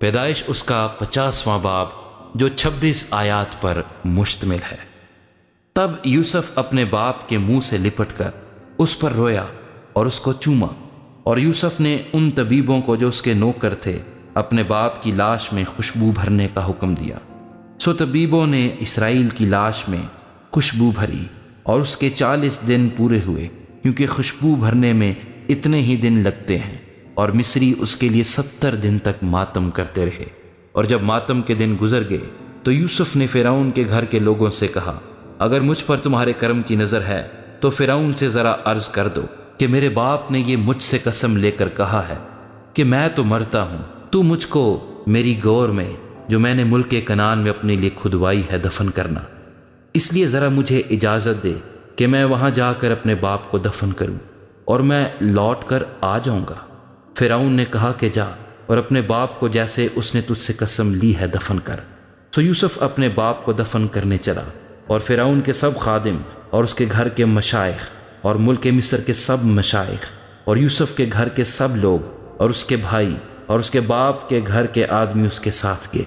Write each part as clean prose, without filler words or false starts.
پیدائش اس کا 50واں باب جو 26 آیات پر مشتمل ہے۔ تب یوسف اپنے باپ کے منہ سے لپٹ کر اس پر رویا اور اس کو چوما، اور یوسف نے ان طبیبوں کو جو اس کے نوکر تھے اپنے باپ کی لاش میں خوشبو بھرنے کا حکم دیا۔ سو طبیبوں نے اسرائیل کی لاش میں خوشبو بھری، اور اس کے 40 دن پورے ہوئے، کیونکہ خوشبو بھرنے میں اتنے ہی دن لگتے ہیں، اور مصری اس کے لیے 70 دن تک ماتم کرتے رہے۔ اور جب ماتم کے دن گزر گئے تو یوسف نے فرعون کے گھر کے لوگوں سے کہا، اگر مجھ پر تمہارے کرم کی نظر ہے تو فرعون سے ذرا عرض کر دو کہ میرے باپ نے یہ مجھ سے قسم لے کر کہا ہے کہ میں تو مرتا ہوں، تو مجھ کو میری گور میں جو میں نے ملک کنعان میں اپنے لیے کھدوائی ہے دفن کرنا، اس لیے ذرا مجھے اجازت دے کہ میں وہاں جا کر اپنے باپ کو دفن کروں، اور میں لوٹ کر آ جاؤں گا۔ فرعون نے کہا کہ جا اور اپنے باپ کو جیسے اس نے تجھ سے قسم لی ہے دفن کر۔ تو یوسف اپنے باپ کو دفن کرنے چلا، اور فرعون کے سب خادم اور اس کے گھر کے مشائخ اور ملک مصر کے سب مشائخ اور یوسف کے گھر کے سب لوگ اور اس کے بھائی اور اس کے باپ کے گھر کے آدمی اس کے ساتھ گئے۔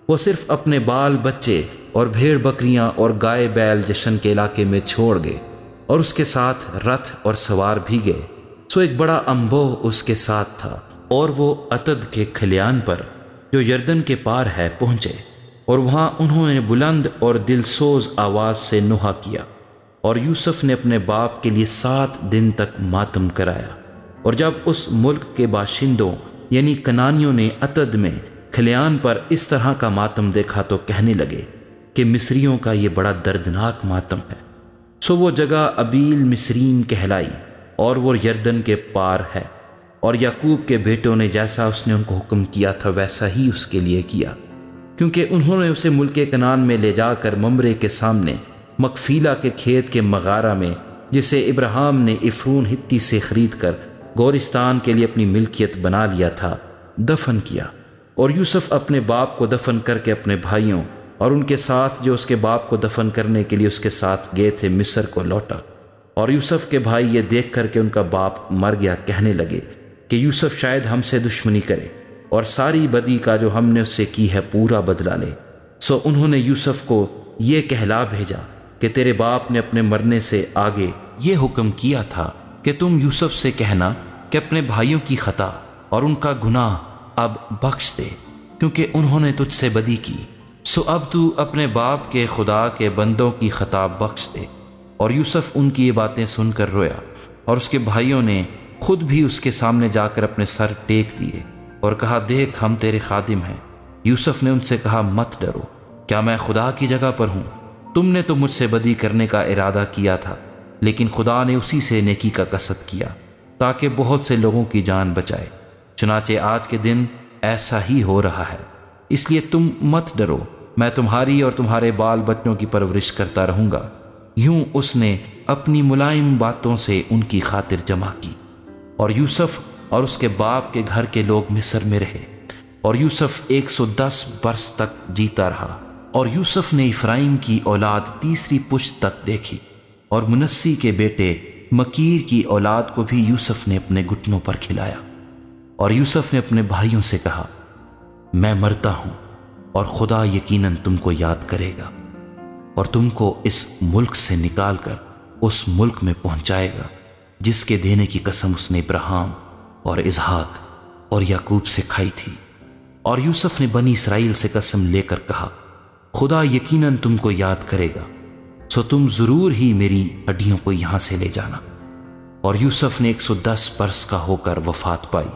وہ صرف اپنے بال بچے اور بھیڑ بکریاں اور گائے بیل جشن کے علاقے میں چھوڑ گئے، اور اس کے ساتھ رتھ اور سوار بھی گئے۔ سو ایک بڑا انبوہ اس کے ساتھ تھا، اور وہ عتد کے کھلیان پر جو یردن کے پار ہے پہنچے، اور وہاں انہوں نے بلند اور دل سوز آواز سے نوحہ کیا، اور یوسف نے اپنے باپ کے لیے 7 دن تک ماتم کرایا۔ اور جب اس ملک کے باشندوں یعنی کنانیوں نے عتد میں کھلیان پر اس طرح کا ماتم دیکھا تو کہنے لگے کہ مصریوں کا یہ بڑا دردناک ماتم ہے۔ سو وہ جگہ ابیل مصریم کہلائی، اور وہ یردن کے پار ہے۔ اور یعقوب کے بیٹوں نے جیسا اس نے ان کو حکم کیا تھا ویسا ہی اس کے لیے کیا، کیونکہ انہوں نے اسے ملک کنعان میں لے جا کر ممرے کے سامنے مکفیلا کے کھیت کے مغارہ میں، جسے ابراہیم نے عفرون ہتی سے خرید کر گورستان کے لیے اپنی ملکیت بنا لیا تھا، دفن کیا۔ اور یوسف اپنے باپ کو دفن کر کے اپنے بھائیوں اور ان کے ساتھ جو اس کے باپ کو دفن کرنے کے لیے اس کے ساتھ گئے تھے مصر کو لوٹا۔ اور یوسف کے بھائی یہ دیکھ کر کہ ان کا باپ مر گیا کہنے لگے کہ یوسف شاید ہم سے دشمنی کرے اور ساری بدی کا جو ہم نے اس سے کی ہے پورا بدلہ لے۔ سو انہوں نے یوسف کو یہ کہلا بھیجا کہ تیرے باپ نے اپنے مرنے سے آگے یہ حکم کیا تھا کہ تم یوسف سے کہنا کہ اپنے بھائیوں کی خطا اور ان کا گناہ اب بخش دے، کیونکہ انہوں نے تجھ سے بدی کی۔ سو اب تو اپنے باپ کے خدا کے بندوں کی خطا بخش دے۔ اور یوسف ان کی یہ باتیں سن کر رویا، اور اس کے بھائیوں نے خود بھی اس کے سامنے جا کر اپنے سر ٹیک دیے اور کہا، دیکھ ہم تیرے خادم ہیں۔ یوسف نے ان سے کہا، مت ڈرو، کیا میں خدا کی جگہ پر ہوں؟ تم نے تو مجھ سے بدی کرنے کا ارادہ کیا تھا، لیکن خدا نے اسی سے نیکی کا قصد کیا تاکہ بہت سے لوگوں کی جان بچائے۔ چنانچہ آج کے دن ایسا ہی ہو رہا ہے، اس لیے تم مت ڈرو، میں تمہاری اور تمہارے بال بچوں کی پرورش کرتا رہوں گا۔ یوں اس نے اپنی ملائم باتوں سے ان کی خاطر جمع کی۔ اور یوسف اور اس کے باپ کے گھر کے لوگ مصر میں رہے، اور یوسف 110 برس تک جیتا رہا۔ اور یوسف نے افرائیم کی اولاد تیسری پشت تک دیکھی، اور منسی کے بیٹے مکیر کی اولاد کو بھی یوسف نے اپنے گھٹنوں پر کھلایا۔ اور یوسف نے اپنے بھائیوں سے کہا، میں مرتا ہوں، اور خدا یقیناً تم کو یاد کرے گا، اور تم کو اس ملک سے نکال کر اس ملک میں پہنچائے گا جس کے دینے کی قسم اس نے ابراہیم اور اسحاق اور یعقوب سے کھائی تھی۔ اور یوسف نے بنی اسرائیل سے قسم لے کر کہا، خدا یقیناً تم کو یاد کرے گا، سو تم ضرور ہی میری ہڈیوں کو یہاں سے لے جانا۔ اور یوسف نے 110 برس کا ہو کر وفات پائی،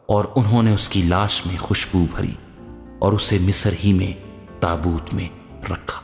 اور انہوں نے اس کی لاش میں خوشبو بھری اور اسے مصر ہی میں تابوت میں رکھا۔